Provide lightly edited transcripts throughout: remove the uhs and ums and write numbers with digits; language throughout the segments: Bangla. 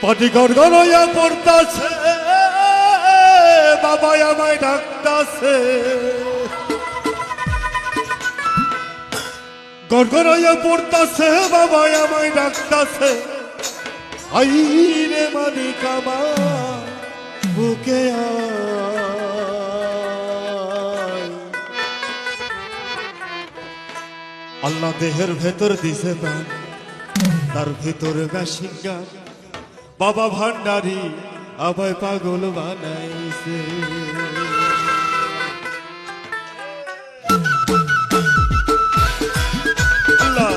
পাটি গড়গড়াইয়া পড়তাছে বাবা আমায় ডাকতাছে গড়গড়াইয়া পড়তাছে বাবা আমায় ডাকতাছে আইরে মালিক আমার বুকে আল্লাহ দেহের ভেতর দিছে প্রাণ তার ভিতরে মেশিন গান বাবা ভান্ডারি আমায় পাগল বানাইছে আল্লাহ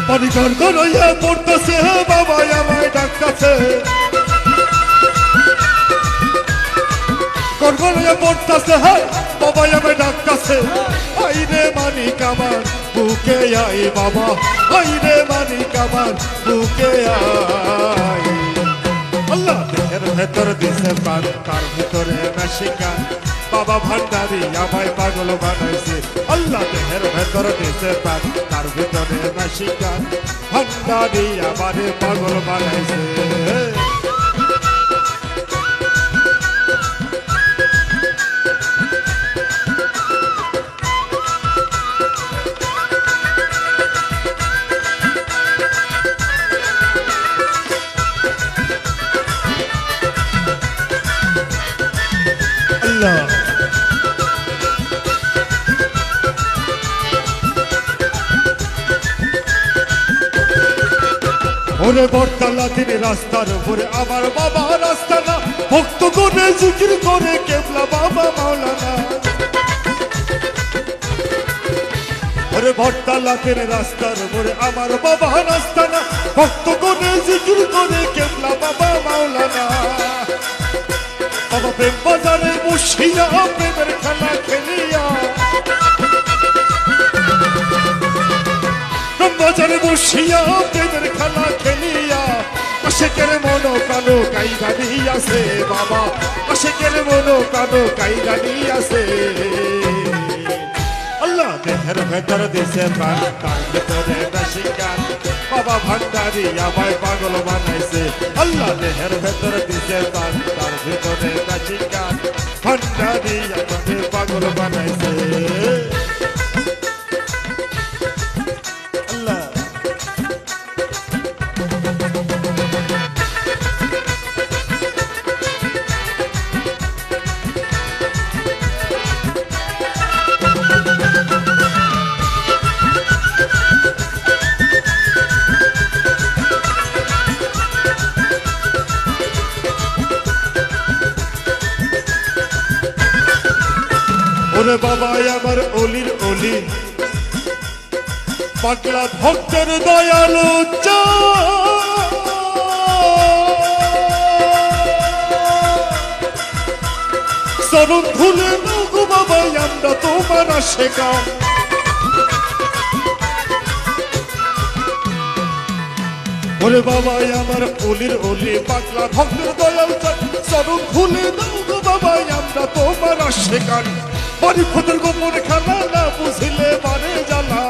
পানি গড়গড়াইয়া পড়তাছে বাবা আমায় ডাকতাছে গড়গড়াইয়া পড়তাছে বাবা আমায় ডাকতাছে আইরে মালিক আমার বুকে আই বাবা আইরে মালিক আমার বুকে আই আল্লাহ দেহের ভেতর দিছে প্রাণ তার ভিতরে মেশিন গান বাবা ভান্ডারি আমায় পাগল বানাইছে আল্লাহ দেহের ভেতর দিছে প্রাণ তার ভিতরে মেশিন গান ভান্ডারি আমারে পাগল বানাইছে আল্লাহ ওরে বটতলা তিনি রাস্তার উপরে আমার বাবা রাস্তা না ভক্ত করে জিকির করে কেবলা বাবা মাওলানা ওরে বটতলা তিনি রাস্তার উপরে আমার বাবা রাস্তা না ভক্ত করে জিকির করে কেবলা বাবা মাওলানা বাবা প্রেম বাজারে বসিয়া প্রেমের খেলা খেলিয়া বাজারে বসিয়া প্রেমের খেলা খেলিয়া আশেকের মনো কানো কাইগা দিয়াছে বাবা আশেকের মনো কানো কাইগা দিয়াছে আল্লাহ দেহের ভেতর দিছে প্রাণ তার ভিতরে মেশিন গান বাবা ভান্ডারি আমায় পাগল বানাইছে আল্লাহ দেহের ভেতর দিছে প্রাণ তার ভিতরে মেশিন গান ভান্ডারি আমায় পাগল বানাইছে ওরে বাবা আমার অলির অলি পাগলা ভক্তের দয়ালু চরণ ধুলে নগো বাবা আমরা তোমার আশেকা ওরে বাবা আমার অলির অলি পাগলা ভক্তের দয়াল চরণ ধুলে নগো বাবা আমরা তোমার আশেকা বাড়ি খোদের গোপন খেলা না বুঝিলে মানে জ্বালা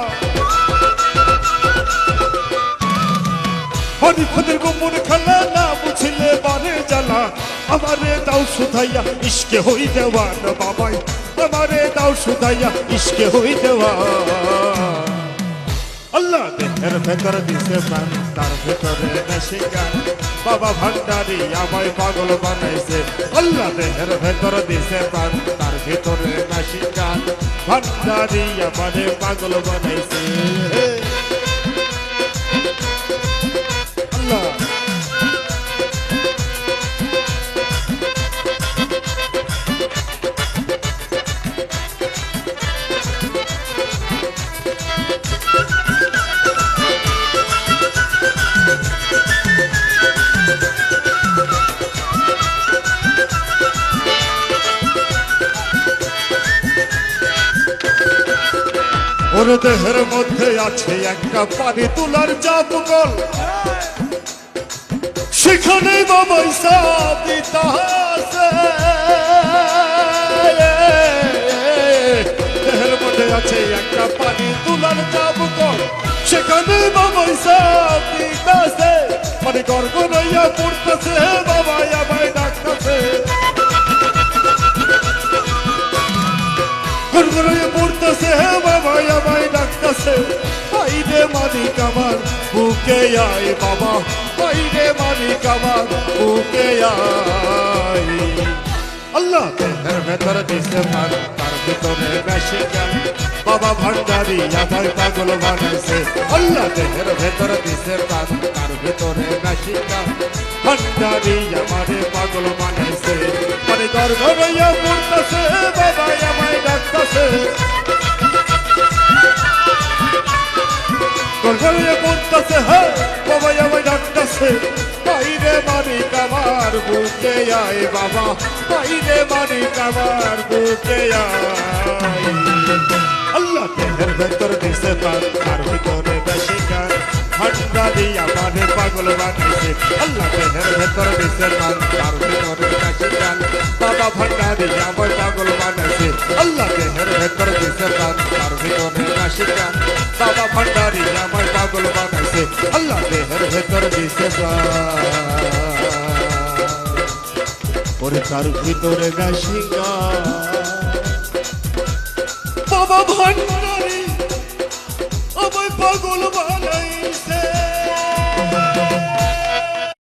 বাড়ি খোদের গোপন খেলা না বুঝিলে মানে জ্বালা আমারে দাও সুধাইয়া ইশকে হই দেওয়ান বাবাই আমারে দাও সুধাইয়া ইশকে হই দেওয়া আল্লাহ দেহের ভেতর দিছে প্রাণ তার ভেতরে মেশিন গান বাবা ভান্ডারি আমায় পাগল বানাইছে আল্লাহ দেহের ভেতর দিছে প্রাণ তার ভেতরে মেশিন গান ভান্ডারি আমারে পাগল বানাইছে আল্লাহ ওর দেহের মধ্যে আছে একটা পানি তোলার চাপকল, সেখানে বাবা হিসাব দিতে আছে। দেহের মধ্যে আছে একটা পানি তোলার চাপকল, সেখানে বাবা হিসাব দিতে আছে। মানে গর্ব নইয়া পড়তেছে বাবা আমায় ডাকতেছে, গর্ব নইয়া পড়তেছে বাবা আমায় ডাকতেছে। আইরে মালিক আমার বুকে আয় বাবা, আইরে মালিক আমার বুকে আয়। আল্লাহ দেহের ভেতর দিছে প্রাণ, তার ভিতরে বেশি জ্ঞান, বাবা ভান্ডারি আমায় পাগল বানাইছে। আল্লাহ দেহের ভেতর দিছে প্রাণ, তার ভিতরে বেশি জ্ঞান, ভান্ডারি আমারে পাগল বানাইছে। মানে গর্ব হইয়া পড়তেছে বাবা আমায় ডাকতেছে, গর্ব হইয়া পড়তেছে হ্যাঁ বাবা আমায় ডাকতেছে। আইরে মালিক আমার বুকে আয় বাবা, আইরে মালিক আমার বুকে আয়। আল্লাহ দেহের ভেতর দিছে প্রাণ, তার ভিতরে বেশি জ্ঞান, ভান্ডারি আমারে পাগল বানাইছে। আল্লাহ দেহের ভেতর দিছে প্রাণ, তার ভিতরে বেশি জ্ঞান, বাবা ভান্ডারি আমায় পাগল বানাইছে। আল্লাহ দেহের ভেতর দিছে প্রাণ, তার ভিতরে বেশি জ্ঞান, বাবা ভান্ডারি আমায় পাগল বানাইছে। আল্লাহ দেহের ভেতর দিছে প্রাণ, ওরে তার ভিতরে বেশি জ্ঞান, বাবা ভান্ডারি আমায় পাগল বানাইছে।